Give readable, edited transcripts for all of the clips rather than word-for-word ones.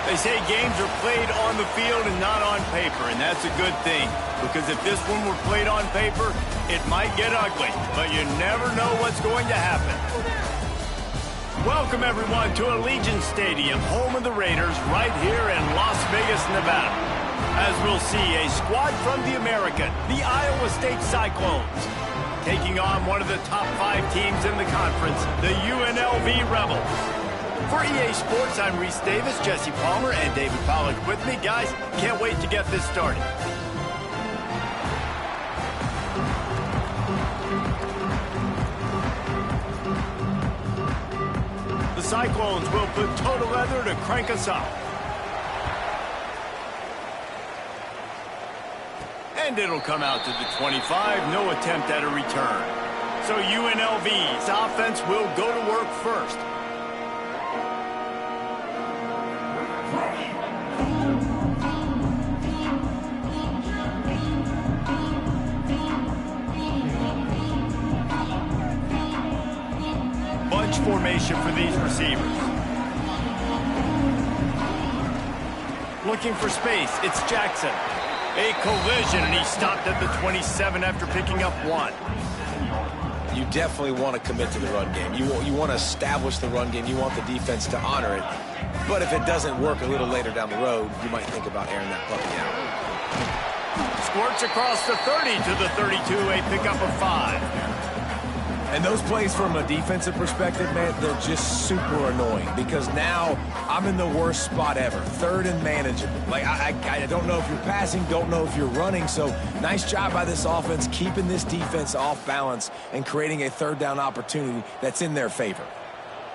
They say games are played on the field and not on paper, and that's a good thing. Because if this one were played on paper, it might get ugly, but you never know what's going to happen. Welcome, everyone, to Allegiant Stadium, home of the Raiders, right here in Las Vegas, Nevada. As we'll see, a squad from the American, the Iowa State Cyclones, taking on one of the top 5 teams in the conference, the UNLV Rebels. For EA Sports, I'm Reese Davis, Jesse Palmer, and David Pollack with me. Guys, can't wait to get this started. The Cyclones will put total leather to crank us up. And it'll come out to the 25, no attempt at a return. So UNLV's offense will go to work first. Bunch formation for these receivers. Looking for space, it's Jackson. A collision, and he stopped at the 27 after picking up 1. You definitely want to commit to the run game. You want to establish the run game. You want the defense to honor it. But if it doesn't work a little later down the road, you might think about airing that puppy out. Squirts across the 30 to the 32, a pickup of 5. And those plays from a defensive perspective, man, they're just super annoying because now I'm in the worst spot ever. 3rd and manageable. Like, I don't know if you're passing, don't know if you're running. So nice job by this offense keeping this defense off balance and creating a 3rd down opportunity that's in their favor.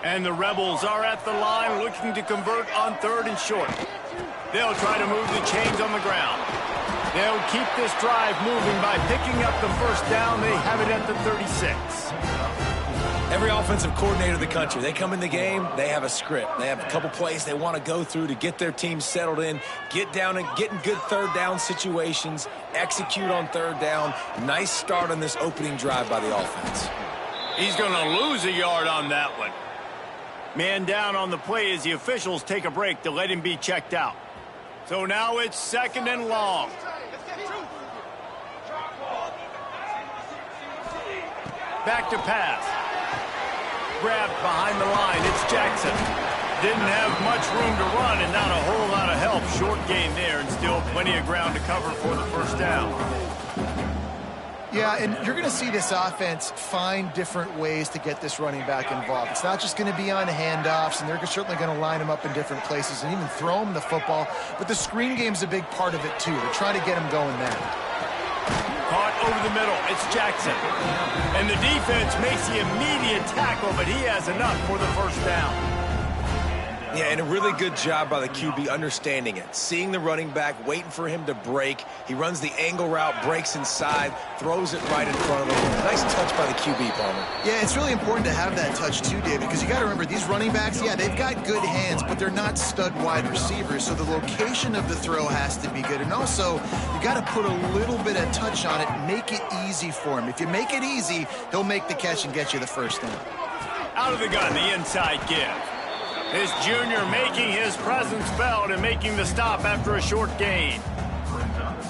And the Rebels are at the line looking to convert on 3rd and short. They'll try to move the chains on the ground. They'll keep this drive moving by picking up the 1st down. They have it at the 36. Every offensive coordinator in the country, they come in the game, they have a script. They have a couple plays they want to go through to get their team settled in, get down and get in good 3rd down situations, execute on 3rd down. Nice start on this opening drive by the offense. He's going to lose a yard on that one. Man down on the play as the officials take a break to let him be checked out. So now it's 2nd and long. Back to pass. Grabbed behind the line, it's Jackson. Didn't have much room to run and not a whole lot of help. Short gain there and still plenty of ground to cover for the 1st down. Yeah, and you're going to see this offense find different ways to get this running back involved. It's not just going to be on handoffs, and they're certainly going to line him up in different places and even throw him the football. But the screen game's a big part of it, too. They're trying to get him going now. Caught over the middle, it's Jackson. And the defense makes the immediate tackle, but he has enough for the 1st down. Yeah, and a really good job by the QB understanding it. Seeing the running back, waiting for him to break. He runs the angle route, breaks inside, throws it right in front of him. Nice touch by the QB, Palmer. Yeah, it's really important to have that touch too, David, because you got to remember, these running backs, yeah, they've got good hands, but they're not stud wide receivers, so the location of the throw has to be good. And also, you got to put a little bit of touch on it, make it easy for him. If you make it easy, he'll make the catch and get you the 1st down. Out of the gun, the inside give. This junior making his presence felt and making the stop after a short gain.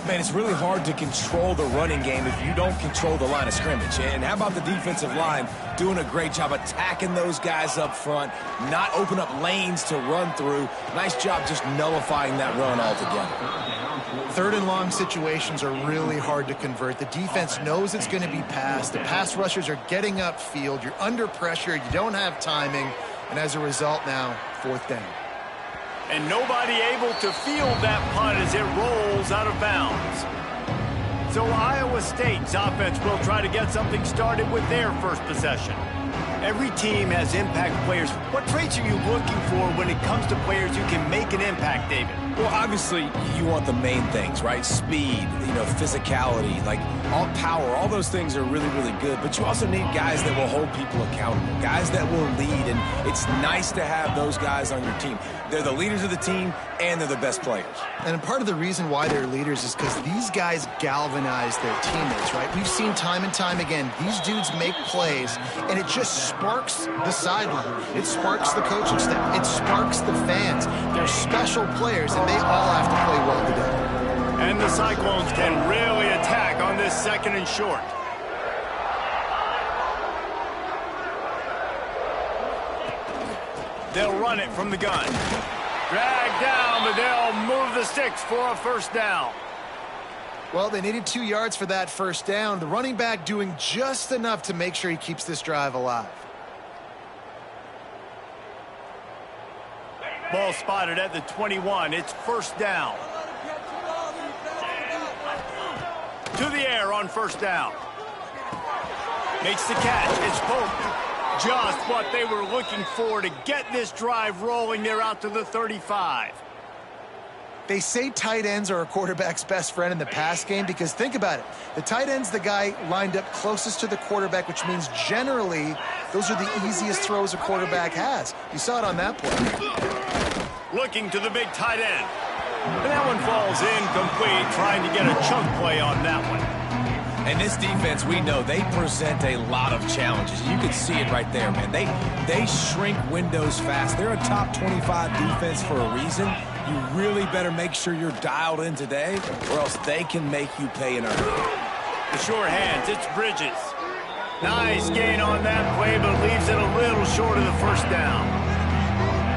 Man, it's really hard to control the running game if you don't control the line of scrimmage. And how about the defensive line doing a great job attacking those guys up front, not open up lanes to run through. Nice job just nullifying that run altogether. 3rd and long situations are really hard to convert. The defense knows it's going to be passed. The pass rushers are getting upfield. You're under pressure. You don't have timing. And as a result now, 4th down. And nobody able to field that punt as it rolls out of bounds. So Iowa State's offense will try to get something started with their 1st possession. Every team has impact players. What traits are you looking for when it comes to players who can make an impact, David? Well, obviously, you want the main things, right? Speed, physicality, like all power, all those things are really, really good. But you also need guys that will hold people accountable, guys that will lead. And it's nice to have those guys on your team. They're the leaders of the team, and they're the best players. And part of the reason why they're leaders is because these guys galvanize their teammates, right? We've seen time and time again, these dudes make plays, and it just sparks the sideline. It sparks the coaching staff. It sparks the fans. They're special players, and they all have to play well together. And the Cyclones can really attack on this 2nd and short. They'll run it from the gun. Drag down, but they'll move the sticks for a 1st down. Well, they needed 2 yards for that 1st down. The running back doing just enough to make sure he keeps this drive alive. Ball spotted at the 21. It's 1st down. To the air on 1st down. Makes the catch. It's poked. Just what they were looking for to get this drive rolling. They're out to the 35. They say tight ends are a quarterback's best friend in the pass game because think about it. The tight end's the guy lined up closest to the quarterback, which means generally those are the easiest throws a quarterback has. You saw it on that play. Looking to the big tight end. And that one falls incomplete, trying to get a chunk play on that one. And this defense, we know, they present a lot of challenges. You can see it right there, man. They shrink windows fast. They're a top 25 defense for a reason. You really better make sure you're dialed in today, or else they can make you pay in a hurry. The sure hands, it's Bridges. Nice gain on that play, but leaves it a little short of the 1st down.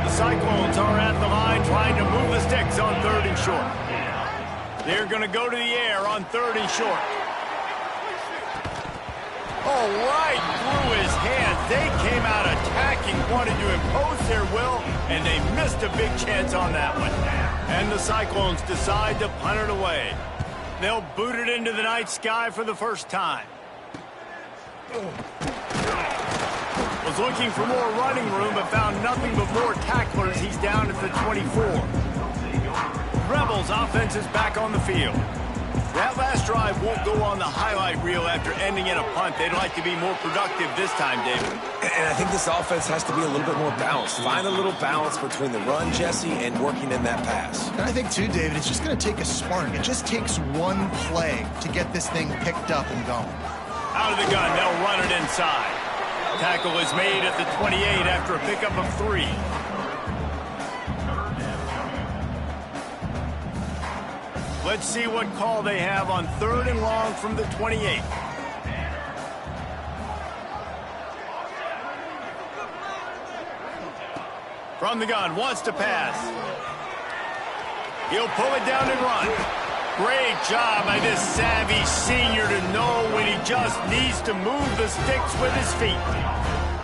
The Cyclones are at the line trying to move the sticks on 3rd and short. They're going to go to the air on 3rd and short. Oh, right through his hands. They came out attacking, wanted to impose their will, and they missed a big chance on that one. And the Cyclones decide to punt it away. They'll boot it into the night sky for the 1st time. Was looking for more running room, but found nothing but more tacklers. He's down at the 24. Rebels offense is back on the field. That last drive won't go on the highlight reel after ending in a punt. They'd like to be more productive this time, David. And I think this offense has to be a little bit more balanced. Find a little balance between the run, Jesse, and working in that pass. And I think, too, David, it's just going to take a spark. It just takes one play to get this thing picked up and going. Out of the gun, they'll run it inside. Tackle is made at the 28 after a pickup of 3. Let's see what call they have on 3rd and long from the 28. From the gun, wants to pass. He'll pull it down and run. Great job by this savvy senior to know when he just needs to move the sticks with his feet.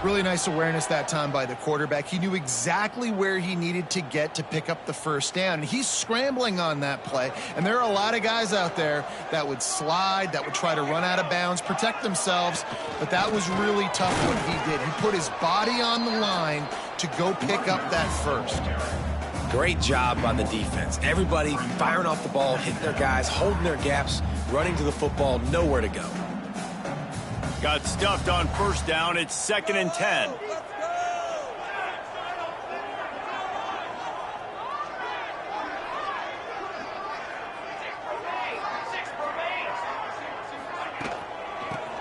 Really nice awareness that time by the quarterback. He knew exactly where he needed to get to pick up the 1st down. And he's scrambling on that play. And there are a lot of guys out there that would slide, that would try to run out of bounds, protect themselves. But that was really tough what he did. He put his body on the line to go pick up that 1st. Great job by the defense. Everybody firing off the ball, hitting their guys, holding their gaps, running to the football, nowhere to go. Got stuffed on 1st down. It's 2nd and 10.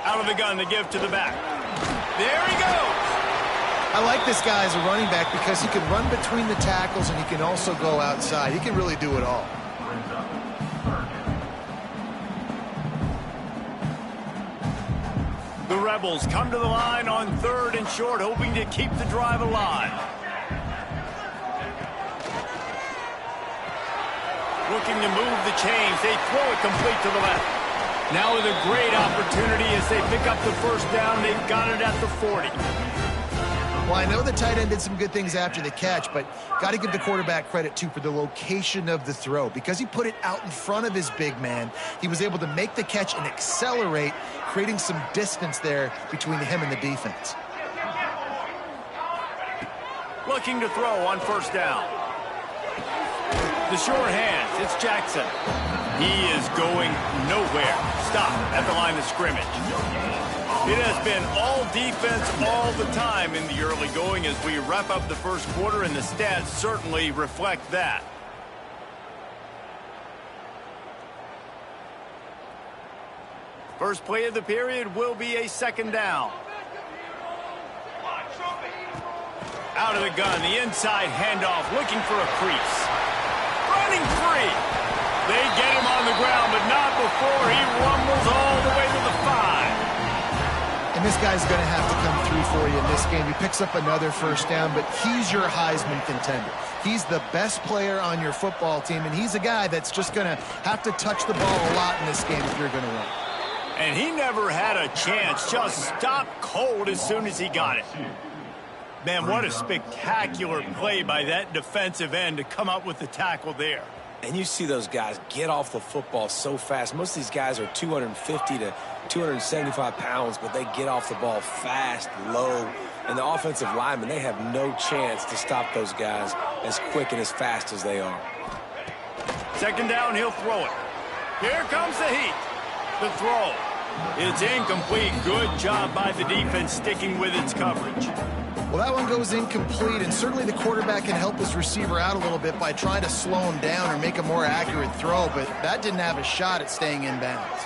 Out of the gun, the give to the back. There he goes. I like this guy as a running back because he can run between the tackles and he can also go outside. He can really do it all. The Rebels come to the line on 3rd and short, hoping to keep the drive alive. Looking to move the chains. They throw it complete to the left. Now with a great opportunity as they pick up the 1st down. They've got it at the 40. Well, I know the tight end did some good things after the catch, but got to give the quarterback credit, too, for the location of the throw. Because he put it out in front of his big man, he was able to make the catch and accelerate, creating some distance there between him and the defense. Looking to throw on 1st down. The short hands, it's Jackson. He is going nowhere. Stop at the line of scrimmage. It has been all defense all the time in the early going as we wrap up the first quarter, and the stats certainly reflect that. First play of the period will be a second down. Out of the gun, the inside handoff, looking for a crease. Running free. They get him on the ground, but not before he rumbles all the way to the 5. And this guy's going to have to come through for you in this game. He picks up another first down, but he's your Heisman contender. He's the best player on your football team, and he's a guy that's just going to have to touch the ball a lot in this game if you're going to win. And he never had a chance, just stopped cold as soon as he got it. Man, what a spectacular play by that defensive end to come up with the tackle there. And you see those guys get off the football so fast. Most of these guys are 250 to 275 pounds, but they get off the ball fast, low. And the offensive linemen, they have no chance to stop those guys as quick and as fast as they are. Second down, he'll throw it. Here comes the heat. The throw. It's incomplete. Good job by the defense sticking with its coverage. Well, that one goes incomplete, and certainly the quarterback can help his receiver out a little bit by trying to slow him down or make a more accurate throw, but that didn't have a shot at staying in bounds.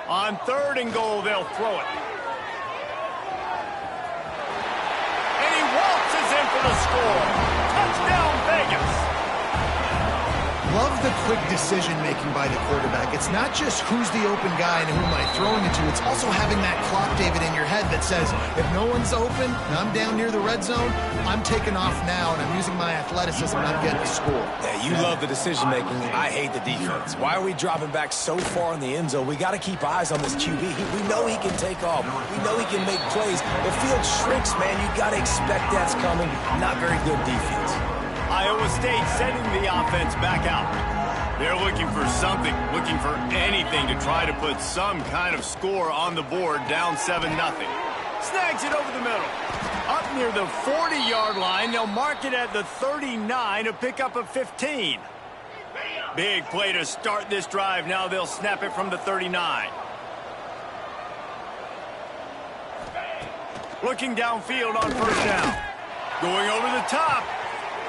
On 3rd and goal, they'll throw it. And he waltzes in for the score. Touchdown, Vegas. Love the quick decision-making by the quarterback. It's not just who's the open guy and who am I throwing it to. It's also having that clock, David, in your head that says, if no one's open and I'm down near the red zone, I'm taking off now, and I'm using my athleticism, and I'm getting the score. Yeah, you love the decision-making. I hate the defense. Why are we dropping back so far in the end zone? We got to keep eyes on this QB. We know he can take off. We know he can make plays. The field shrinks, man. You got to expect that's coming. Not very good defense. Iowa State sending the offense back out. They're looking for something, looking for anything to try to put some kind of score on the board, down 7-0. Snags it over the middle. Up near the 40-yard line, they'll mark it at the 39, a pickup of 15. Big play to start this drive. Now they'll snap it from the 39. Looking downfield on first down. Going over the top.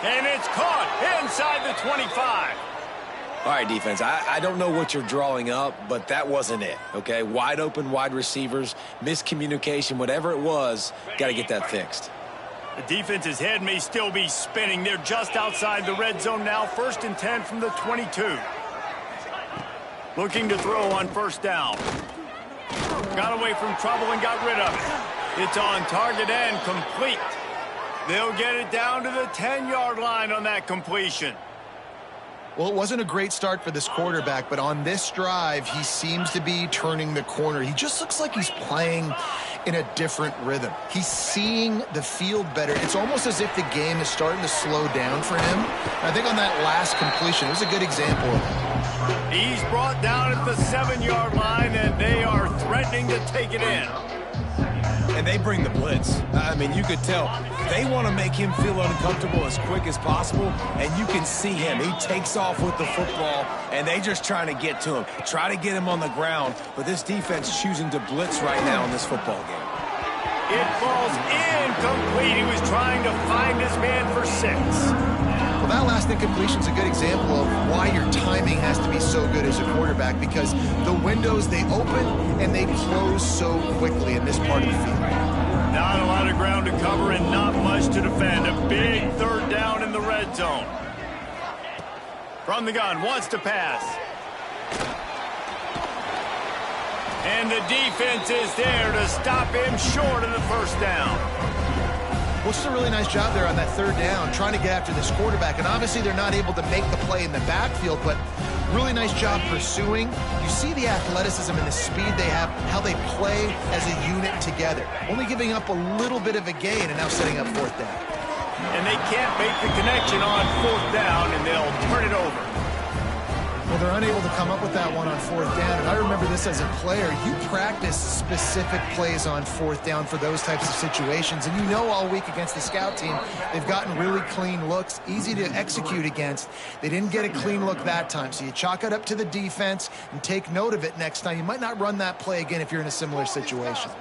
And it's caught inside the 25. All right, defense, I don't know what you're drawing up, but that wasn't it, okay? Wide open wide receivers, miscommunication, whatever it was, got to get that fixed. The defense's head may still be spinning. They're just outside the red zone now, 1st and 10 from the 22. Looking to throw on first down. Got away from trouble and got rid of it. It's on target and complete. They'll get it down to the 10-yard line on that completion. Well, it wasn't a great start for this quarterback, but on this drive, he seems to be turning the corner. He just looks like he's playing in a different rhythm. He's seeing the field better. It's almost as if the game is starting to slow down for him. I think on that last completion, it was a good example of that. He's brought down at the 7-yard line, and they are threatening to take it in. And they bring the blitz. I mean, you could tell they want to make him feel uncomfortable as quick as possible, and you can see him. He takes off with the football, and they just trying to get to him, try to get him on the ground, but this defense choosing to blitz right now in this football game. It falls incomplete. He was trying to find his man for 6. Well, that last incompletion is a good example of why your timing has to be so good as a quarterback, because the windows, they open and they close so quickly in this part of the field. Not a lot of ground to cover and not much to defend. A big 3rd down in the red zone. From the gun, wants to pass. And the defense is there to stop him short of the first down. Well, just a really nice job there on that 3rd down, trying to get after this quarterback. And obviously they're not able to make the play in the backfield, but really nice job pursuing. You see the athleticism and the speed they have, how they play as a unit together. Only giving up a little bit of a gain and now setting up 4th down. And they can't make the connection on 4th down, and they'll turn it over. Well, they're unable to come up with that one on 4th down, and I remember this as a player. You practice specific plays on 4th down for those types of situations, and you know all week against the scout team, they've gotten really clean looks, easy to execute against. They didn't get a clean look that time, so you chalk it up to the defense and take note of it next time. You might not run that play again if you're in a similar situation.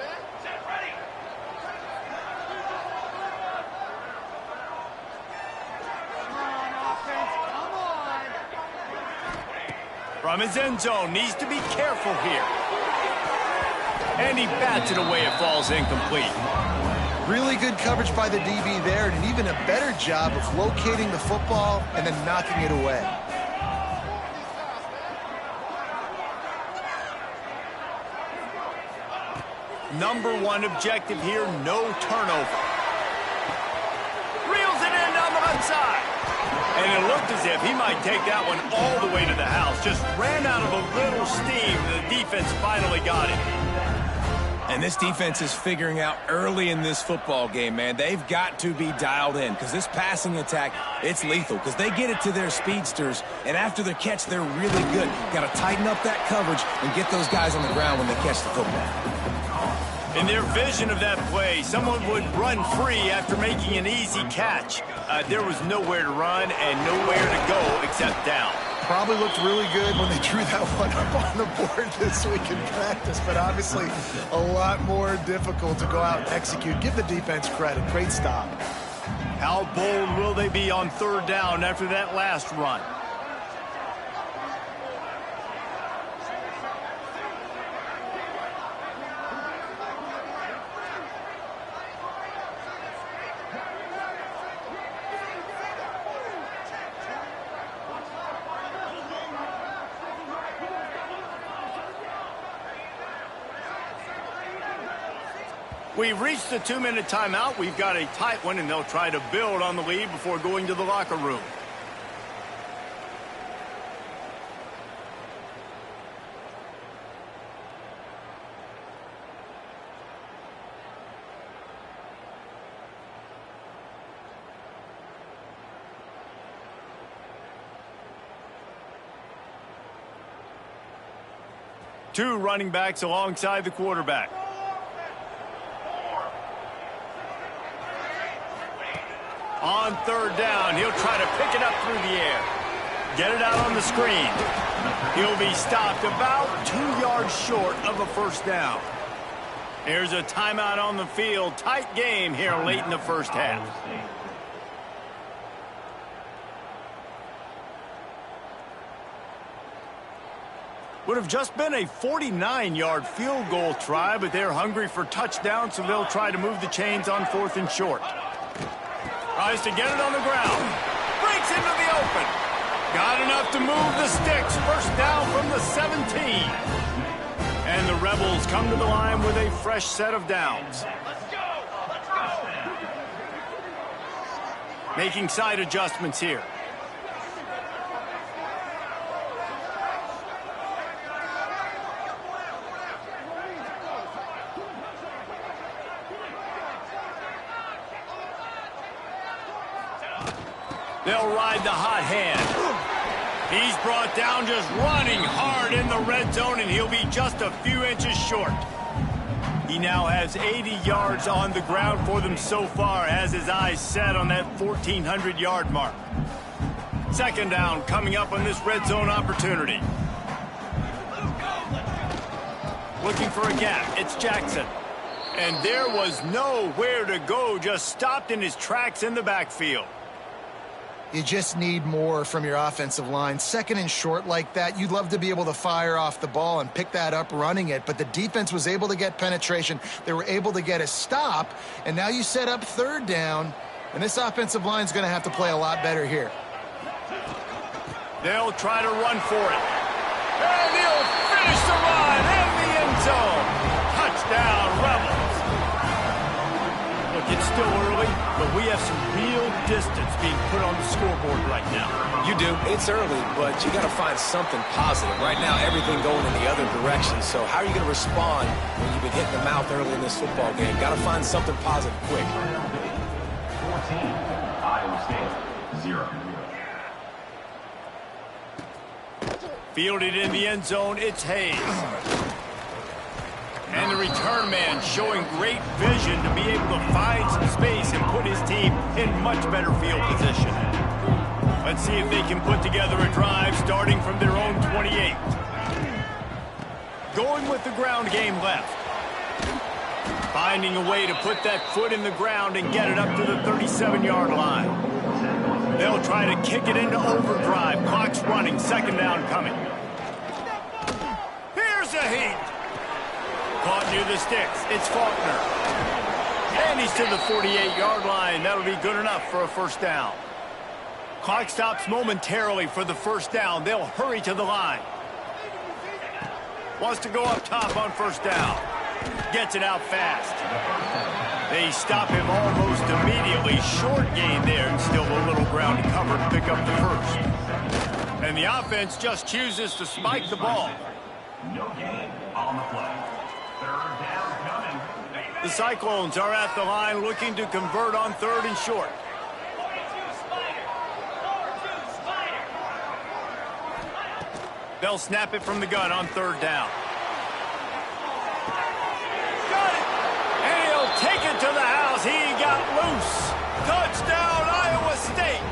From his end zone, needs to be careful here. And he bats it away, it falls incomplete. Really good coverage by the DB there, and even a better job of locating the football and then knocking it away. Number one objective here, no turnover. Reels it in on the left side. And it looked as if he might take that one all the way to the house. Just ran out of a little steam. The defense finally got it. And this defense is figuring out early in this football game, man. They've got to be dialed in because this passing attack, it's lethal because they get it to their speedsters, and after the catch, they're really good. Got to tighten up that coverage and get those guys on the ground when they catch the football. In their vision of that play, someone would run free after making an easy catch. There was nowhere to run and nowhere to go except down. Probably looked really good when they drew that one up on the board this week in practice, but obviously a lot more difficult to go out and execute. Give the defense credit. Great stop. How bold will they be on 3rd down after that last run? We've reached the 2-minute timeout. We've got a tight one, and they'll try to build on the lead before going to the locker room. Two running backs alongside the quarterback. On 3rd down, he'll try to pick it up through the air. Get it out on the screen. He'll be stopped about 2 yards short of a 1st down. Here's a timeout on the field. Tight game here late in the 1st half. Would have just been a 49-yard field goal try, but they're hungry for touchdown, so they'll try to move the chains on 4th and short. Tries to get it on the ground. Breaks into the open. Got enough to move the sticks. 1st down from the 17. And the Rebels come to the line with a fresh set of downs. Let's go! Making side adjustments here. They'll ride the hot hand. He's brought down just running hard in the red zone, and he'll be just a few inches short. He now has 80 yards on the ground for them so far, has his eyes set on that 1,400-yard mark. 2nd down coming up on this red zone opportunity. Looking for a gap. It's Jackson. And there was nowhere to go, just stopped in his tracks in the backfield. You just need more from your offensive line. 2nd and short like that, you'd love to be able to fire off the ball and pick that up running it, but the defense was able to get penetration. They were able to get a stop, and now you set up 3rd down, and this offensive line is going to have to play a lot better here. They'll try to run for it. And he'll finish the run in the end zone. Touchdown, Rebels. Look, it's still early, but we have some real distance being put on the scoreboard right now. You do. It's early, but you got to find something positive. Right now, everything going in the other direction. So how are you going to respond when you've been hitting the mouth early in this football game? Got to find something positive quick. 14, Iowa State, 0. Fielded in the end zone, it's Hayes. And the return man showing great vision to be able to find some space and put his team in much better field position. Let's see if they can put together a drive starting from their own 28. Going with the ground game left. Finding a way to put that foot in the ground and get it up to the 37-yard line. They'll try to kick it into overdrive. Clock's running. Second down coming. Here's a heat. Caught near the sticks. It's Faulkner. And he's to the 48-yard line. That'll be good enough for a first down. Clock stops momentarily for the first down. They'll hurry to the line. Wants to go up top on first down. Gets it out fast. They stop him almost immediately. Short gain there, and still a little ground to cover to pick up the first. And the offense just chooses to spike the ball. No gain on the play. Third down coming. The Cyclones are at the line looking to convert on third and short. They'll snap it from the gun on third down. Got it! And he'll take it to the house. He got loose. Touchdown, Iowa State!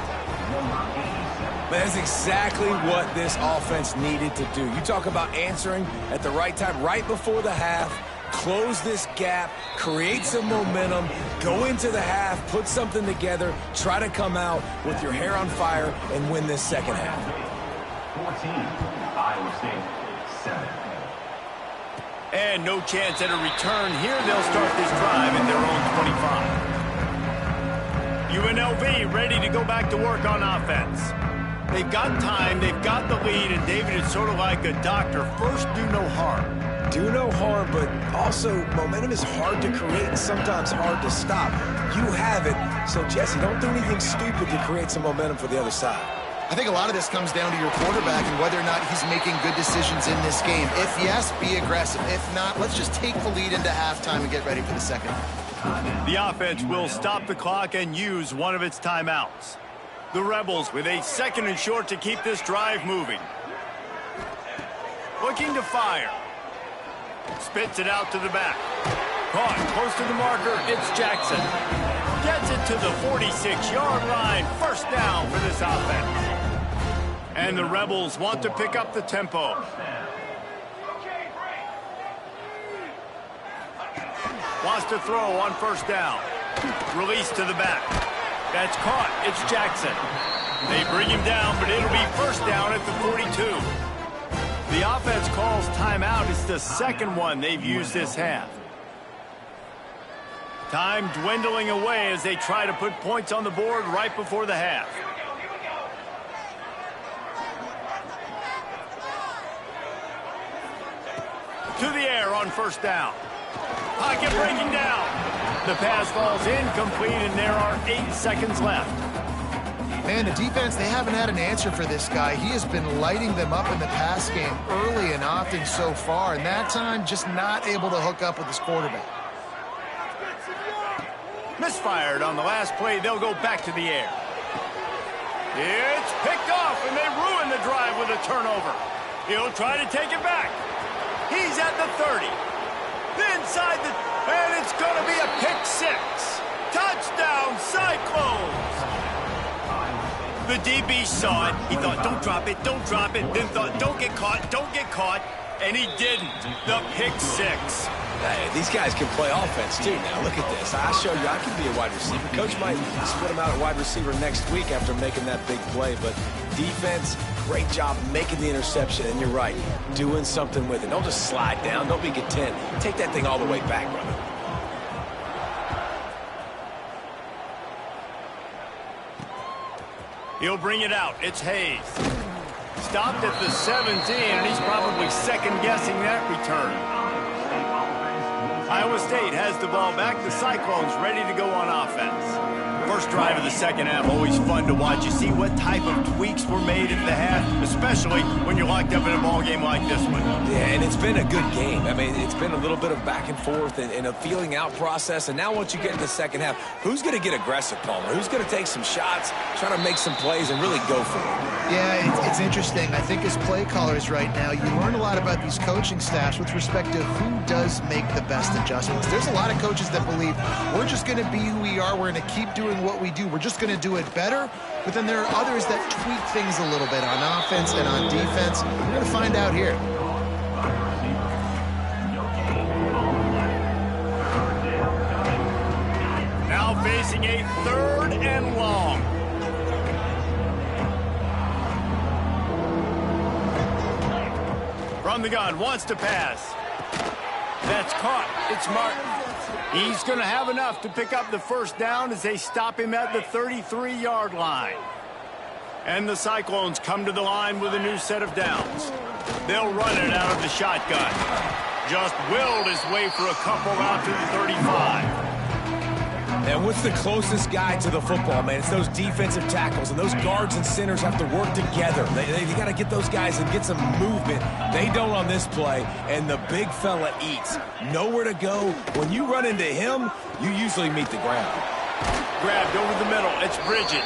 That's exactly what this offense needed to do. You talk about answering at the right time, right before the half, close this gap, create some momentum, go into the half, put something together, try to come out with your hair on fire and win this second half. 14, Iowa State, 7. And no chance at a return here. They'll start this drive in their own 25. UNLV ready to go back to work on offense. They've got time, they've got the lead, and David is sort of like a doctor. First, do no harm. Do no harm, but also momentum is hard to create and sometimes hard to stop. You have it, so Jesse, don't do anything stupid to create some momentum for the other side. I think a lot of this comes down to your quarterback and whether or not he's making good decisions in this game. If yes, be aggressive. If not, let's just take the lead into halftime and get ready for the second. The offense will stop the clock and use one of its timeouts. The Rebels with a second and short to keep this drive moving. Looking to fire. Spits it out to the back. Caught close to the marker. It's Jackson. Gets it to the 46-yard line. First down for this offense. And the Rebels want to pick up the tempo. Wants to throw on first down. Release to the back. That's caught. It's Jackson. They bring him down, but it'll be first down at the 42. The offense calls timeout. It's the second one they've used this half. Time dwindling away as they try to put points on the board right before the half. To the air on first down. Pocket breaking down. The pass falls incomplete, and there are 8 seconds left. Man, the defense, they haven't had an answer for this guy. He has been lighting them up in the pass game early and often so far, and that time just not able to hook up with his quarterback. Misfired on the last play. They'll go back to the air. It's picked off, and they ruin the drive with a turnover. He'll try to take it back. He's at the 30. Inside the... And it's going to be a pick six. Touchdown, Cyclones! The DB saw it. He thought, don't drop it, don't drop it. Then thought, don't get caught, don't get caught. And he didn't. The pick six. Hey, these guys can play offense, too. Now, look at this. I showed you I can be a wide receiver. Coach might split him out at wide receiver next week after making that big play. But defense, great job making the interception. And you're right, doing something with it. Don't just slide down. Don't be content. Take that thing all the way back, brother. He'll bring it out. It's Hayes. Stopped at the 17, and he's probably second-guessing that return. Iowa State has the ball back. The Cyclones ready to go on offense. First drive of the second half, always fun to watch. You see what type of tweaks were made at the half, especially when you're locked up in a ball game like this one. Yeah, and it's been a good game. I mean, it's been a little bit of back and forth and a feeling out process. And now once you get in the second half, who's going to get aggressive, Palmer? Who's going to take some shots, try to make some plays, and really go for it? Yeah, it's interesting. I think as play callers right now, you learn a lot about these coaching staffs with respect to who does make the best adjustments. There's a lot of coaches that believe we're just going to be who we are. We're going to keep doing what we do. We're just going to do it better. But then there are others that tweak things a little bit on offense and on defense. We're going to find out here. Now facing a 3rd and long. From the gun, wants to pass. That's caught. It's Martin. He's going to have enough to pick up the first down as they stop him at the 33-yard line. And the Cyclones come to the line with a new set of downs. They'll run it out of the shotgun. Just willed his way for a couple out to the 35. And what's the closest guy to the football, man? It's those defensive tackles, and those guards and centers have to work together. They got to get those guys and get some movement. They don't on this play, and the big fella eats. Nowhere to go. When you run into him, you usually meet the ground. Grabbed over the middle. It's Bridges.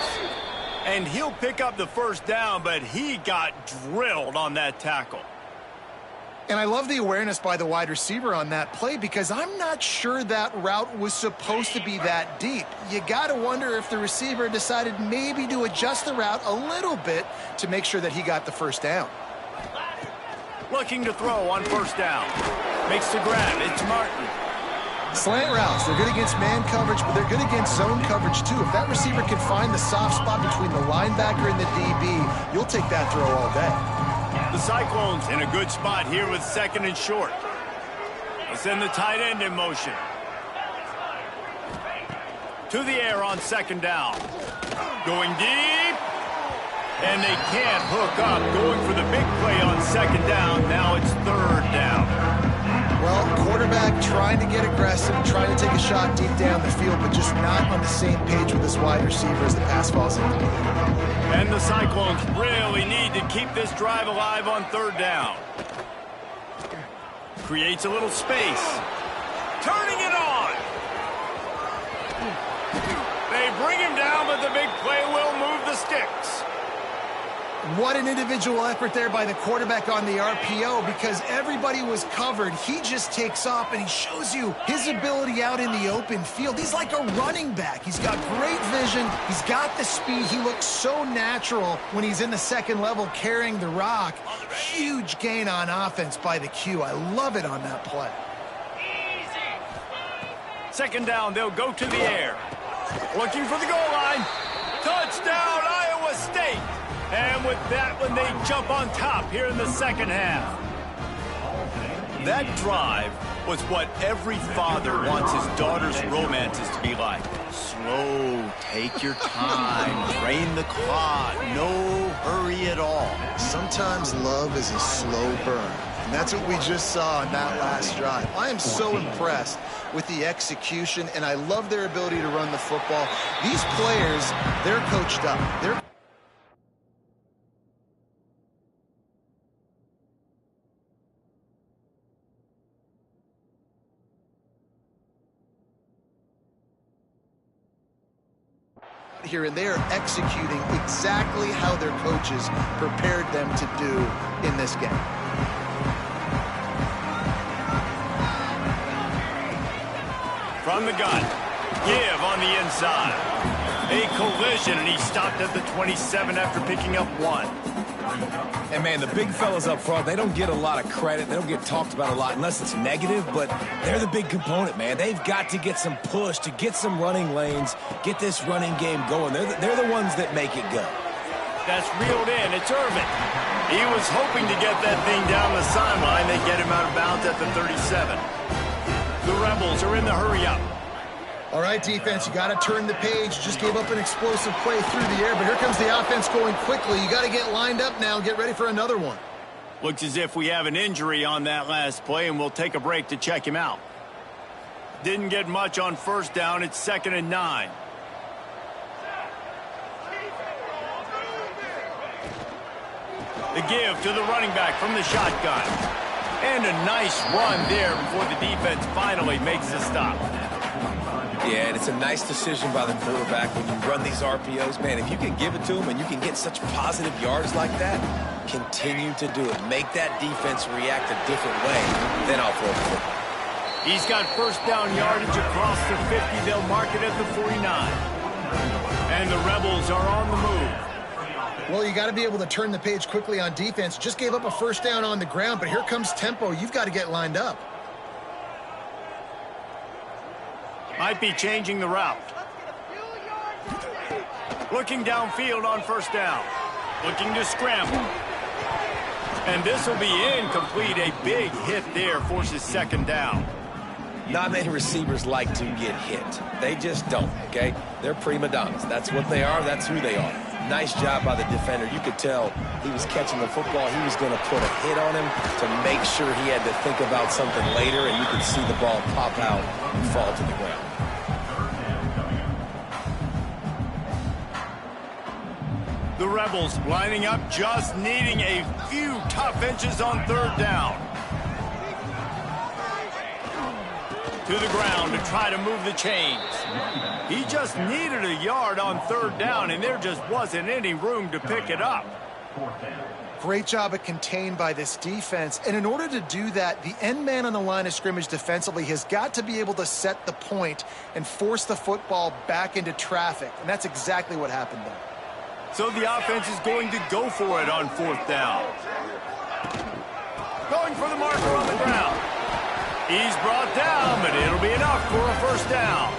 And he'll pick up the first down, but he got drilled on that tackle. And I love the awareness by the wide receiver on that play because I'm not sure that route was supposed to be that deep. You got to wonder if the receiver decided maybe to adjust the route a little bit to make sure that he got the first down. Looking to throw on first down. Makes the grab. It's Martin. Slant routes, they're good against man coverage, but they're good against zone coverage too. If that receiver can find the soft spot between the linebacker and the DB, you'll take that throw all day. The Cyclones in a good spot here with 2nd and short. They'll send the tight end in motion. To the air on 2nd down. Going deep. And they can't hook up. Going for the big play on 2nd down. Now it's 3rd down. Well, quarterback trying to get aggressive, trying to take a shot deep down the field, but just not on the same page with his wide receiver as the pass falls in. And the Cyclones really need to keep this drive alive on 3rd down. Creates a little space. Turning it on. They bring him down, but the big play will move the sticks. What an individual effort there by the quarterback on the RPO because everybody was covered. He just takes off and he shows you his ability out in the open field. He's like a running back. He's got great vision. He's got the speed. He looks so natural when he's in the 2nd level carrying the rock. Huge gain on offense by the Q. I love it on that play. 2nd down, they'll go to the air. Looking for the goal line. Touchdown, Iowa State. And with that one, they jump on top here in the 2nd half. That drive was what every father wants his daughter's romances to be like. Slow, take your time, drain the clock, no hurry at all. Sometimes love is a slow burn. And that's what we just saw in that last drive. I am so impressed with the execution, and I love their ability to run the football. These players, they're coached up. They're here, and they are executing exactly how their coaches prepared them to do in this game. From the gun, give on the inside. A collision, and he stopped at the 27 after picking up 1. And, man, the big fellas up front, they don't get a lot of credit. They don't get talked about a lot unless it's negative, but they're the big component, man. They've got to get some push, to get some running lanes, get this running game going. They're the ones that make it go. That's reeled in. It's Irvin. He was hoping to get that thing down the sideline. They get him out of bounds at the 37. The Rebels are in the hurry-up. All right, defense, you got to turn the page. Just gave up an explosive play through the air, but here comes the offense going quickly. You got to get lined up now and get ready for another one. Looks as if we have an injury on that last play, and we'll take a break to check him out. Didn't get much on 1st down. It's 2nd and 9. The give to the running back from the shotgun. And a nice run there before the defense finally makes a stop. Yeah, and it's a nice decision by the quarterback when you run these RPOs. Man, if you can give it to him and you can get such positive yards like that, continue to do it. Make that defense react a different way, then I'll throw the football. He's got first down yardage across the 50. They'll mark it at the 49. And the Rebels are on the move. Well, you got to be able to turn the page quickly on defense. Just gave up a first down on the ground, but here comes tempo. You've got to get lined up. Might be changing the route. Looking downfield on first down. Looking to scramble. And this will be incomplete. A big hit there forces second down. Not many receivers like to get hit. They just don't, okay? They're prima donnas. That's what they are. That's who they are. Nice job by the defender. You could tell he was catching the football. He was going to put a hit on him to make sure he had to think about something later, and you could see the ball pop out and fall to the ground. The Rebels lining up, just needing a few tough inches on third down. To the ground to try to move the chains. He just needed a yard on third down, and there just wasn't any room to pick it up. Great job at contained by this defense. And in order to do that, the end man on the line of scrimmage defensively has got to be able to set the point and force the football back into traffic. And that's exactly what happened there. So the offense is going to go for it on fourth down. Going for the marker on the ground. He's brought down, but it'll be enough for a first down.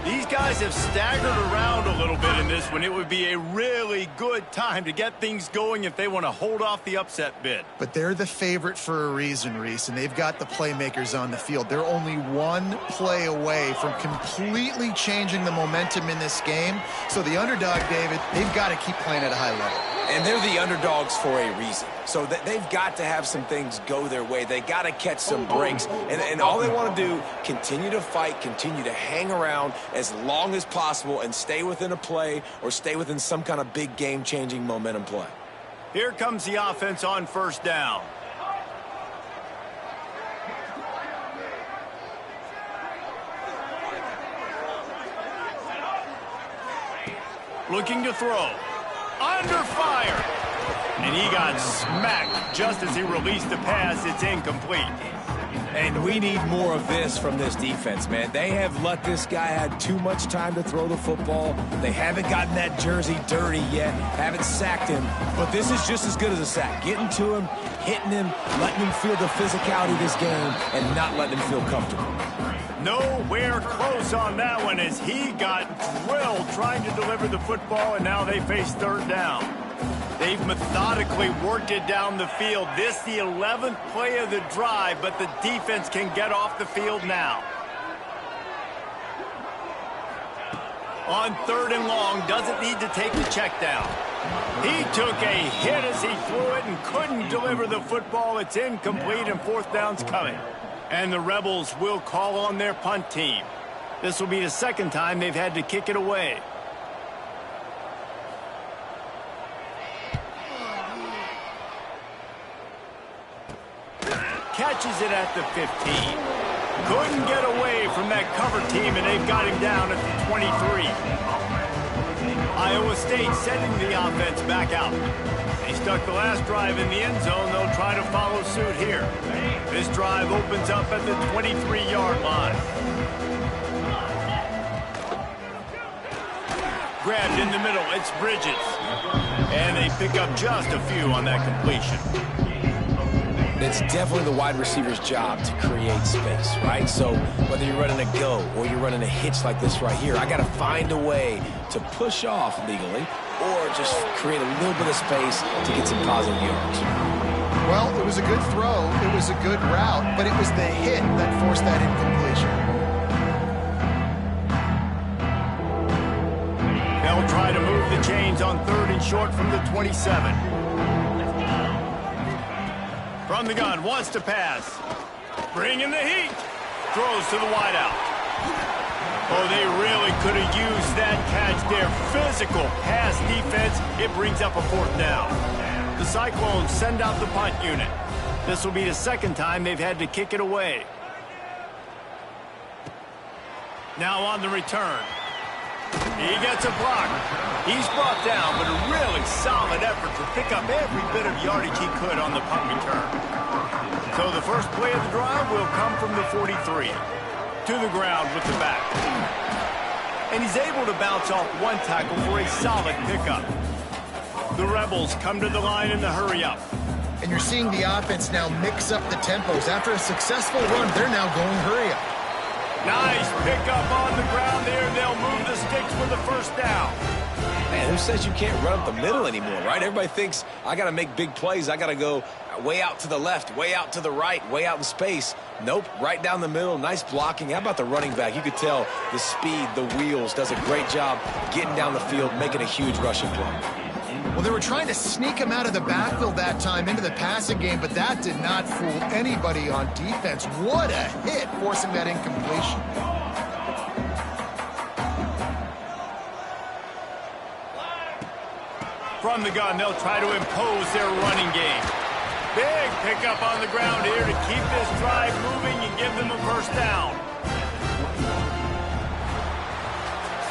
These guys have staggered around a little bit in this one. It would be a really good time to get things going if they want to hold off the upset bid. But they're the favorite for a reason, Reese, and they've got the playmakers on the field. They're only one play away from completely changing the momentum in this game. So the underdog, David, they've got to keep playing at a high level. And they're the underdogs for a reason. So they've got to have some things go their way. They got to catch some breaks. And all they want to do, continue to fight, continue to hang around as long as possible and stay within a play or stay within some kind of big game-changing momentum play. Here comes the offense on first down. Looking to throw. Under fire. And he got smacked just as he released the pass. It's incomplete. And we need more of this from this defense, man. They have let this guy have too much time to throw the football. They haven't gotten that jersey dirty yet, haven't sacked him. But this is just as good as a sack. Getting to him, hitting him, letting him feel the physicality of this game, and not letting him feel comfortable. Nowhere close on that one as he got drilled trying to deliver the football, and now they face third down. They've methodically worked it down the field. This the 11th play of the drive, but the defense can get off the field now. On third and long, doesn't need to take the check down. He took a hit as he threw it and couldn't deliver the football. It's incomplete, and fourth down's coming. And the Rebels will call on their punt team. This will be the second time they've had to kick it away. Catches it at the 15. Couldn't get away from that cover team, and they've got him down at the 23. Iowa State sending the offense back out. They stuck the last drive in the end zone. They'll try to follow suit here. This drive opens up at the 23-yard line. Grabbed in the middle. It's Bridges. And they pick up just a few on that completion. It's definitely the wide receiver's job to create space, right? So whether you're running a go or you're running a hitch like this right here, I got to find a way to push off legally or just create a little bit of space to get some positive yards. Well, it was a good throw, it was a good route, but it was the hit that forced that incompletion. They'll try to move the chains on third and short from the 27. From the gun, wants to pass. Bringing the heat. Throws to the wideout. Oh, they really could have used that catch there. Physical pass defense. It brings up a fourth down. The Cyclones send out the punt unit. This will be the second time they've had to kick it away. Now on the return. He gets a block. He's brought down, but a really solid effort to pick up every bit of yardage he could on the punt return. So the first play of the drive will come from the 43. To the ground with the back. And he's able to bounce off one tackle for a solid pickup. The Rebels come to the line in the hurry-up. And you're seeing the offense now mix up the tempos. After a successful run, they're now going hurry-up. Nice pickup on the ground there. They'll move the sticks for the first down. Man, who says you can't run up the middle anymore, right? Everybody thinks I got to make big plays. I got to go way out to the left, way out to the right, way out in space. Nope, right down the middle. Nice blocking. How about the running back? You could tell the speed, the wheels, does a great job getting down the field, making a huge rushing play. Well, they were trying to sneak him out of the backfield that time into the passing game, but that did not fool anybody on defense. What a hit, forcing that incompletion. From the gun, they'll try to impose their running game. Big pickup on the ground here to keep this drive moving and give them a first down.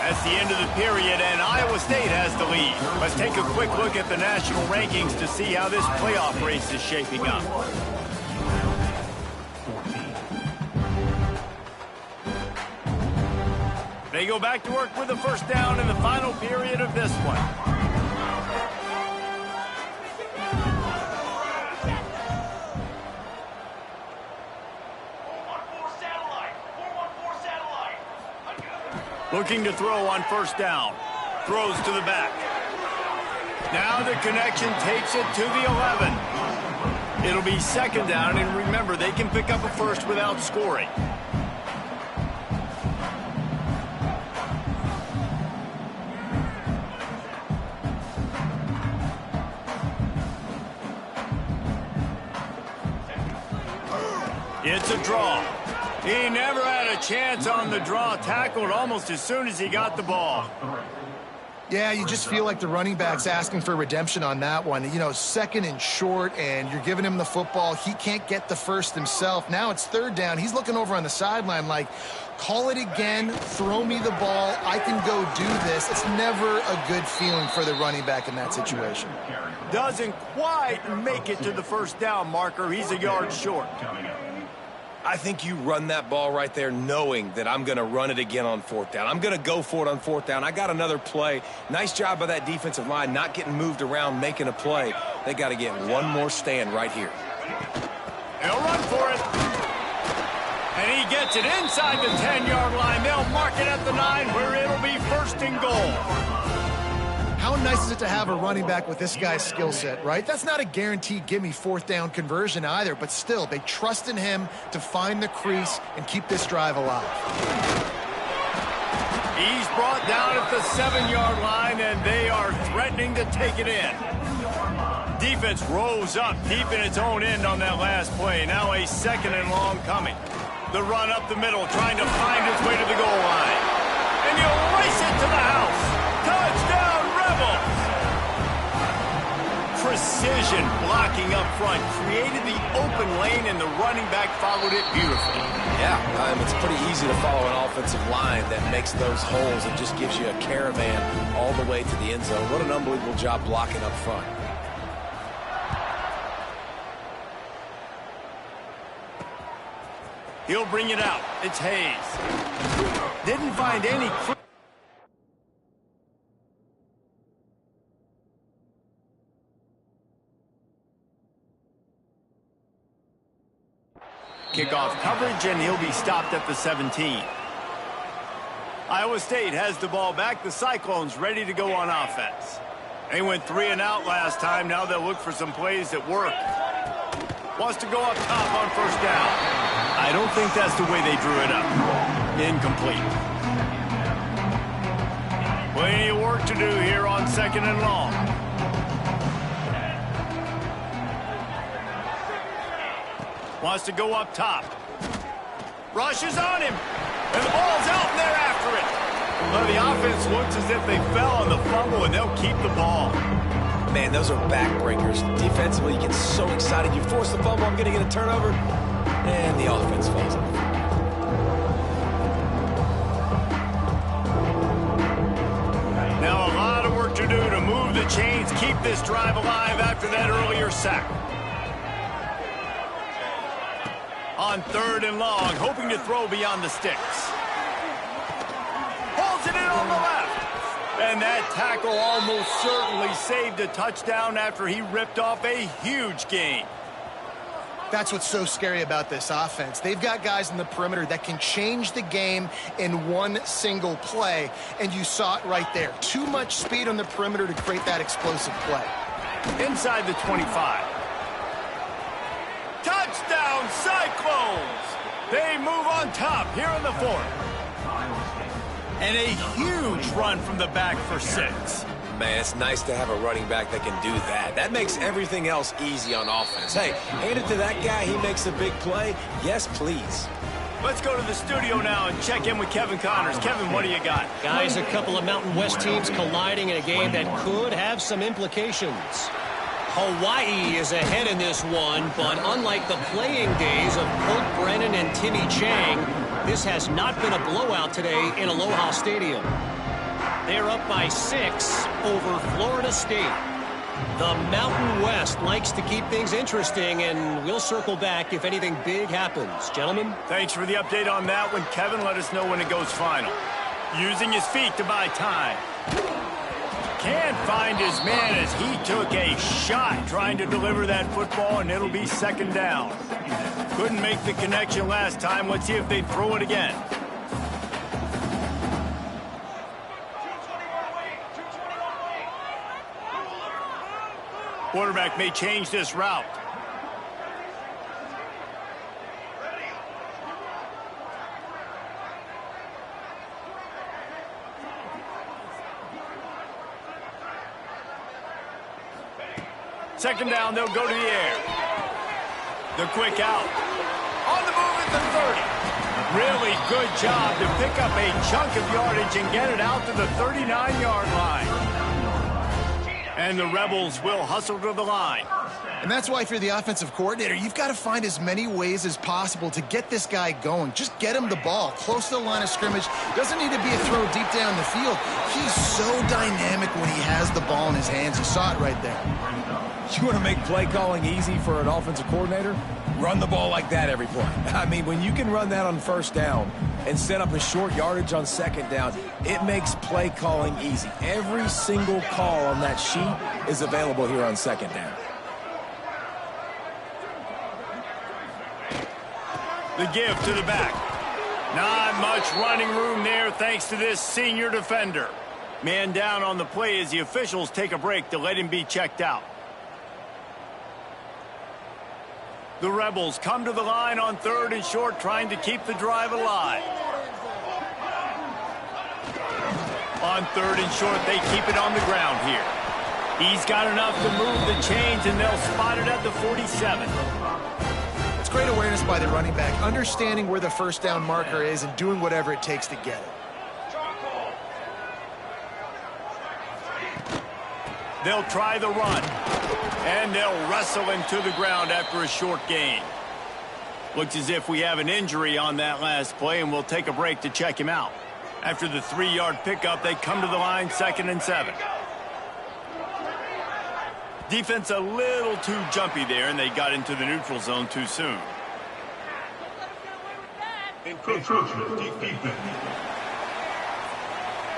That's the end of the period, and Iowa State has the lead. Let's take a quick look at the national rankings to see how this playoff race is shaping up. They go back to work with the first down in the final period of this one. Looking to throw on first down. Throws to the back. Now the connection takes it to the 11. It'll be second down, and remember, they can pick up a first without scoring. It's a draw. He never had a chance on the draw, tackled almost as soon as he got the ball. Yeah, you just feel like the running back's asking for redemption on that one. You know, second and short, and you're giving him the football. He can't get the first himself. Now it's third down. He's looking over on the sideline like, call it again, throw me the ball, I can go do this. It's never a good feeling for the running back in that situation. Doesn't quite make it to the first down marker. He's a yard short. I think you run that ball right there knowing that I'm going to run it again on fourth down. I'm going to go for it on fourth down. I got another play. Nice job by that defensive line, not getting moved around, making a play. They got to get one more stand right here. They'll run for it. And he gets it inside the 10-yard line. They'll mark it at the 9 where it'll be first and goal. How nice is it to have a running back with this guy's skill set, right? That's not a guaranteed gimme fourth down conversion either, but still, they trust in him to find the crease and keep this drive alive. He's brought down at the 7-yard line, and they are threatening to take it in. Defense rose up deep in its own end on that last play. Now a second and long coming. The run up the middle, trying to find its way to the goal line. And he'll race it to the house. Touchdown, Rebels! Precision blocking up front created the open lane, and the running back followed it beautifully. Yeah, it's pretty easy to follow an offensive line that makes those holes and just gives you a caravan all the way to the end zone. What an unbelievable job blocking up front. He'll bring it out. It's Hayes. Didn't find any... Kickoff coverage, and he'll be stopped at the 17. Iowa State has the ball back. The Cyclones ready to go on offense. They went 3 and out last time. Now they'll look for some plays that work. Wants to go up top on first down. I don't think that's the way they drew it up. Incomplete. Plenty of work to do here on second and long. Wants to go up top. Rushes on him. And the ball's out, and they're after it. Well, the offense looks as if they fell on the fumble, and they'll keep the ball. Man, those are backbreakers. Defensively, you get so excited. You force the fumble, I'm going to get a turnover, and the offense falls off. Now a lot of work to do to move the chains, keep this drive alive after that earlier sack. On 3rd and long, hoping to throw beyond the sticks. Holds it in on the left. And that tackle almost certainly saved a touchdown after he ripped off a huge gain. That's what's so scary about this offense. They've got guys in the perimeter that can change the game in one single play, and you saw it right there. Too much speed on the perimeter to create that explosive play. Inside the 25. Touchdown, Cyclones! They move on top here in the 4th. And a huge run from the back for 6. Man, it's nice to have a running back that can do that. That makes everything else easy on offense. Hey, hand it to that guy. He makes a big play. Yes, please. Let's go to the studio now and check in with Kevin Connors. Kevin, what do you got? Guys, a couple of Mountain West teams colliding in a game that could have some implications. Hawaii is ahead in this one, but unlike the playing days of Colt Brennan and Timmy Chang, this has not been a blowout today in Aloha Stadium. They're up by 6 over Florida State. The Mountain West likes to keep things interesting, and we'll circle back if anything big happens. Gentlemen? Thanks for the update on that one. Kevin, let us know when it goes final. Using his feet to buy time. Can't find his man as he took a shot trying to deliver that football, and it'll be 2nd down. Couldn't make the connection last time. Let's see if they throw it again. Quarterback may change this route. Second down, they'll go to the air. The quick out. On the move at the 30. Really good job to pick up a chunk of yardage and get it out to the 39-yard line. And the Rebels will hustle to the line. And that's why if you're the offensive coordinator, you've got to find as many ways as possible to get this guy going. Just get him the ball close to the line of scrimmage. Doesn't need to be a throw deep down the field. He's so dynamic when he has the ball in his hands. You saw it right there. You want to make play calling easy for an offensive coordinator? Run the ball like that every play. I mean, when you can run that on 1st down and set up a short yardage on 2nd down, it makes play calling easy. Every single call on that sheet is available here on 2nd down. The give to the back. Not much running room there thanks to this senior defender. Man down on the play as the officials take a break to let him be checked out. The Rebels come to the line on 3rd and short, trying to keep the drive alive. On 3rd and short, they keep it on the ground here. He's got enough to move the chains, and they'll spot it at the 47. It's great awareness by the running back, understanding where the 1st down marker is and doing whatever it takes to get it. They'll try the run. And they'll wrestle him to the ground after a short gain. Looks as if we have an injury on that last play, and we'll take a break to check him out. After the 3-yard pickup, they come to the line 2nd and 7. Defense a little too jumpy there, and they got into the neutral zone too soon.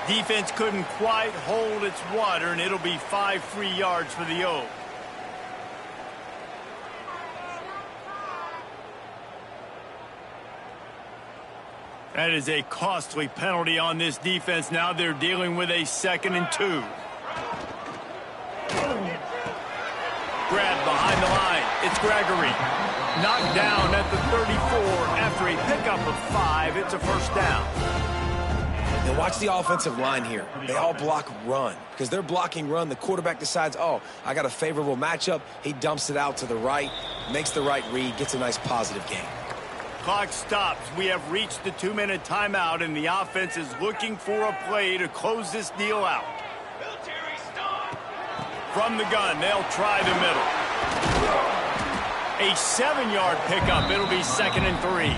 Defense couldn't quite hold its water, and it'll be 5 free yards for the O. That is a costly penalty on this defense. Now they're dealing with a 2nd and 2. Grab behind the line. It's Gregory. Knocked down at the 34 after a pickup of 5. It's a 1st down. And watch the offensive line here. They all block run. Because they're blocking run, the quarterback decides, oh, I got a favorable matchup. He dumps it out to the right, makes the right read, gets a nice positive gain. Clock stops. We have reached the 2-minute timeout, and the offense is looking for a play to close this deal out. from the gun. They'll try the middle. A 7-yard pickup. It'll be 2nd and 3.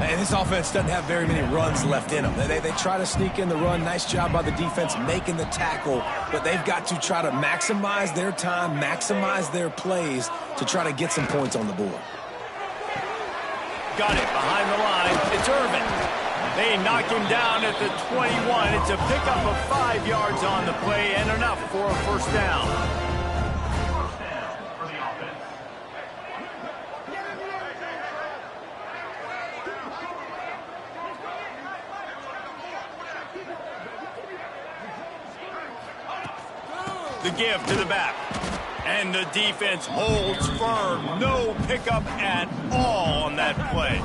And this offense doesn't have very many runs left in them. They try to sneak in the run. Nice job by the defense making the tackle. But they've got to try to maximize their time, maximize their plays to try to get some points on the board. Got it behind the line. It's Irvin. They knock him down at the 21. It's a pickup of 5 yards on the play and enough for a first down. First down for the offense. The give to the back. And the defense holds firm. No pickup at all on that play.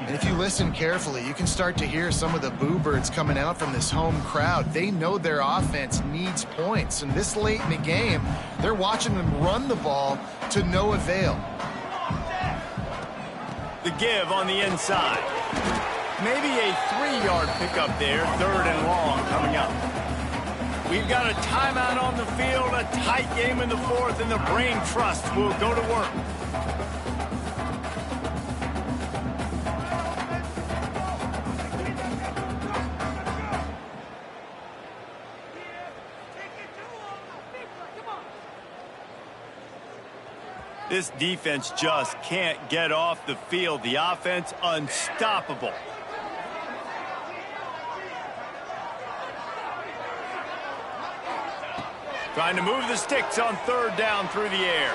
And if you listen carefully, you can start to hear some of the boo birds coming out from this home crowd. They know their offense needs points. And this late in the game, they're watching them run the ball to no avail. The give on the inside. Maybe a 3-yard pickup there. 3rd and long coming up. We've got a timeout on the field, a tight game in the 4th, and the Brain Trust will go to work. This defense just can't get off the field. The offense unstoppable. Trying to move the sticks on 3rd down through the air.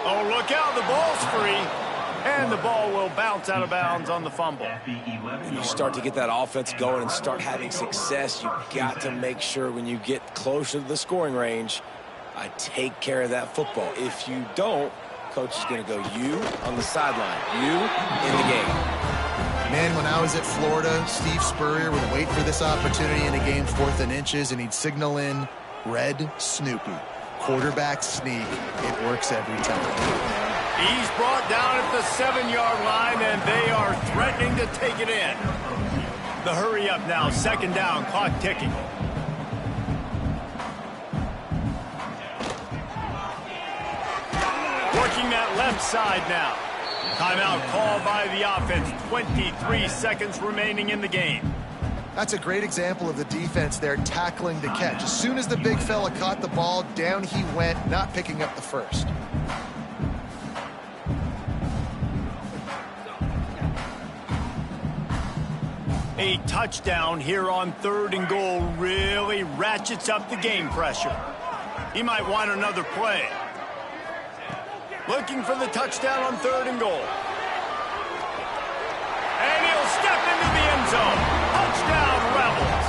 Oh, look out, the ball's free. And the ball will bounce out of bounds on the fumble. When you start to get that offense going and start having success, you've got to make sure when you get closer to the scoring range, I take care of that football. If you don't, coach is going to go, you on the sideline, you in the game. Man, when I was at Florida, Steve Spurrier would wait for this opportunity in a game 4th and inches, and he'd signal in red Snoopy. Quarterback sneak. It works every time. He's brought down at the 7-yard line, and they are threatening to take it in. The hurry up now, 2nd down, clock ticking. Working that left side now. Timeout called by the offense. 23 seconds remaining in the game. That's a great example of the defense there tackling the catch. As soon as the big fella caught the ball, down he went, not picking up the first. A touchdown here on 3rd and goal really ratchets up the game pressure. He might want another play. Looking for the touchdown on 3rd and goal. And he'll step into the end zone. Touchdown, Rebels.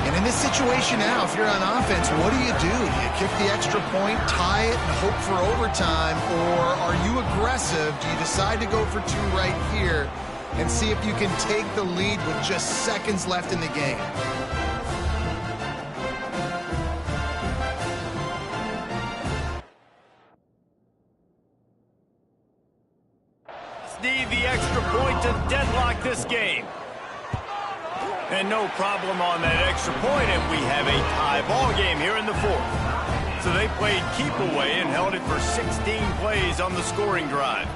And in this situation now, if you're on offense, what do? Do you kick the extra point, tie it, and hope for overtime? Or are you aggressive? Do you decide to go for 2 right here and see if you can take the lead with just seconds left in the game? Need the extra point to deadlock this game. And no problem on that extra point, and we have a tie ball game here in the 4th. So they played keep away and held it for 16 plays on the scoring drive.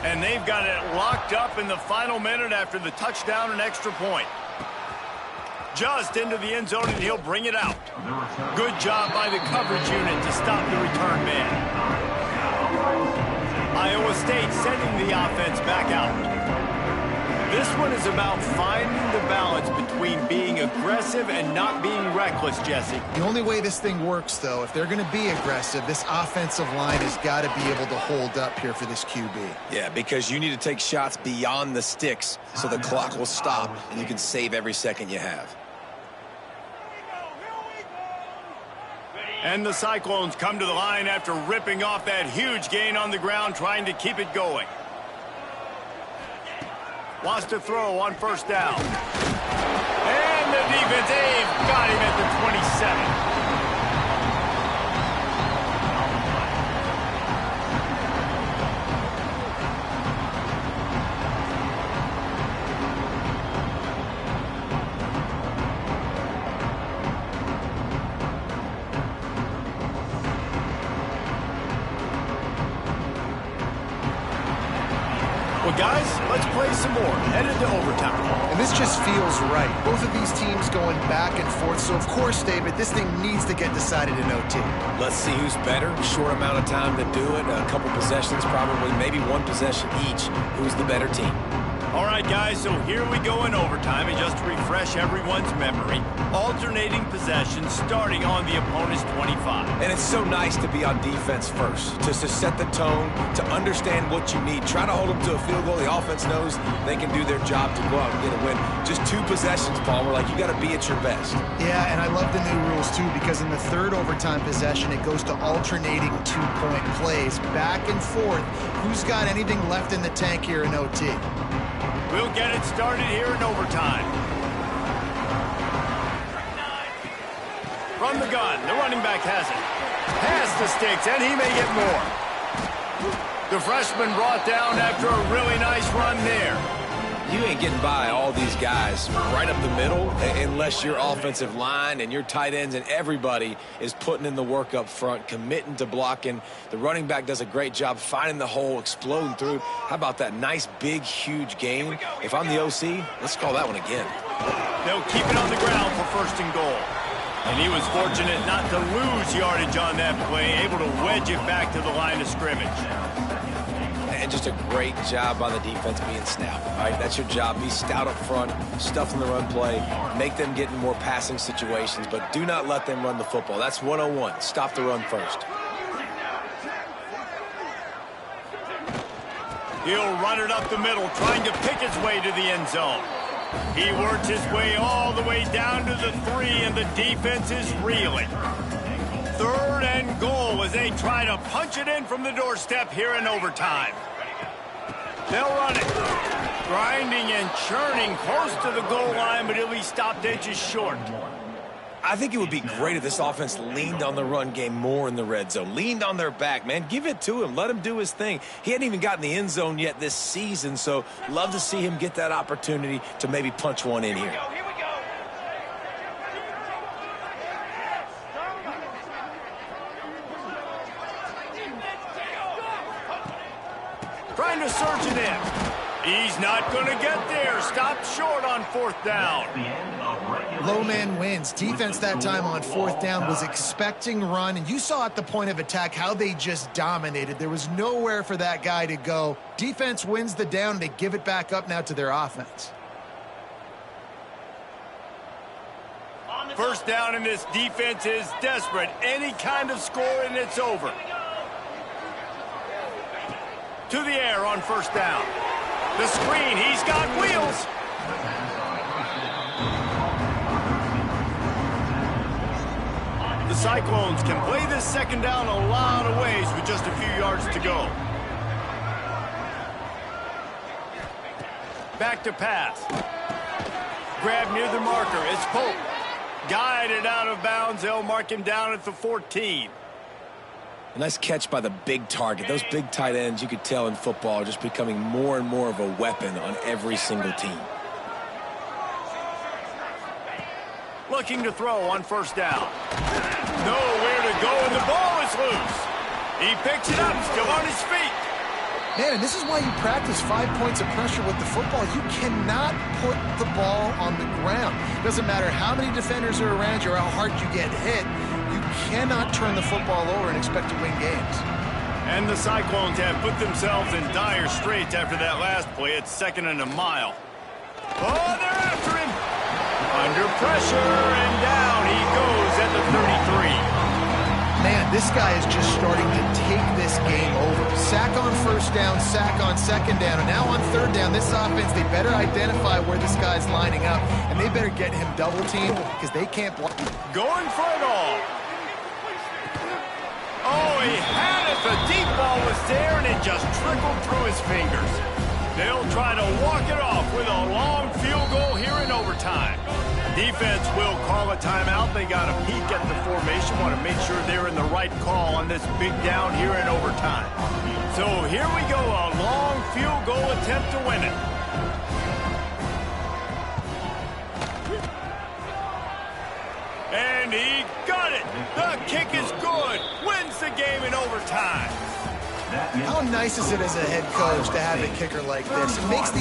And they've got it locked up in the final minute after the touchdown and extra point. Just into the end zone, and he'll bring it out. Good job by the coverage unit to stop the return man. Iowa State sending the offense back out. This one is about finding the balance between being aggressive and not being reckless, Jesse. The only way this thing works, though, if they're going to be aggressive, this offensive line has got to be able to hold up here for this QB. Yeah, because you need to take shots beyond the sticks so the clock will stop and you can save every second you have. And the Cyclones come to the line after ripping off that huge gain on the ground, trying to keep it going. Wants to throw on 1st down. And the defense, they've got him at the 27. guys, let's play some more. Headed to overtime. And this just feels right. Both of these teams going back and forth. So, of course, David, this thing needs to get decided in OT. Let's see who's better. Short amount of time to do it. A couple possessions, probably maybe one possession each. Who's the better team? All right, guys, so here we go in overtime. And just to refresh everyone's memory, alternating possessions starting on the opponent's 25. And it's so nice to be on defense first, just to set the tone, to understand what you need. Try to hold them to a field goal. The offense knows they can do their job to go out and get a win. Just 2 possessions, Palmer. Like, you got to be at your best. Yeah, and I love the new rules, too, because in the third overtime possession, it goes to alternating 2-point plays, back and forth. Who's got anything left in the tank here in OT? We'll get it started here in overtime. From the gun, the running back has it. Past the sticks, and he may get more. The freshman brought down after a really nice run there. You ain't getting by all these guys right up the middle unless your offensive line and your tight ends and everybody is putting in the work up front, committing to blocking. The running back does a great job finding the hole, exploding through. How about that nice, big, huge game? If I'm the OC, let's call that one again. They'll keep it on the ground for first and goal. And he was fortunate not to lose yardage on that play, able to wedge it back to the line of scrimmage. And just a great job by the defense being stout. All right, that's your job. Be stout up front, stuff in the run play, make them get in more passing situations, but do not let them run the football. That's 101. Stop the run first. He'll run it up the middle, trying to pick his way to the end zone. He worked his way all the way down to the 3, and the defense is reeling. Third and goal as they try to punch it in from the doorstep here in overtime. They'll run it. Grinding and churning close to the goal line, but he'll be stopped inches short. I think it would be great if this offense leaned on the run game more in the red zone. Leaned on their back, man. Give it to him. Let him do his thing. He hadn't even gotten the end zone yet this season, so love to see him get that opportunity to maybe punch one in here. Trying to surge it in. He's not going to get there. Stopped short on 4th down. Low man wins. Defense that time on 4th down was expecting run, and you saw at the point of attack how they just dominated. There was nowhere for that guy to go. Defense wins the down. They give it back up now to their offense. First down, and this defense is desperate. Any kind of score, and it's over. To the air on 1st down. The screen, he's got wheels. The Cyclones can play this 2nd down a lot of ways with just a few yards to go. Back to pass. Grab near the marker. It's Pope. Guided out of bounds. They'll mark him down at the 14. A nice catch by the big target. Those big tight ends, you could tell in football, are just becoming more and more of a weapon on every single team. Looking to throw on 1st down. Nowhere to go, and the ball is loose. He picks it up, still on his feet. Man, and this is why you practice 5 points of pressure with the football. You cannot put the ball on the ground. Doesn't matter how many defenders are around you or how hard you get hit. You cannot turn the football over and expect to win games. And the Cyclones have put themselves in dire straits after that last play. It's 2nd and a mile. Oh, they're after him. Under pressure, and down he goes at the 33. Man, this guy is just starting to take this game over. Sack on 1st down, sack on 2nd down, and now on 3rd down, this offense, they better identify where this guy's lining up, and they better get him double-teamed because they can't block. Going for it all. Oh, he had it. The deep ball was there, and it just trickled through his fingers. They'll try to walk it off with a long field goal here in overtime. Defense will call a timeout. They got a peek at the formation, want to make sure they're in the right call on this big down here in overtime. So here we go, a long field goal attempt to win it. And he got it. The kick is good. Wins the game in overtime. How nice is it as a head coach to have a kicker like this? It makes these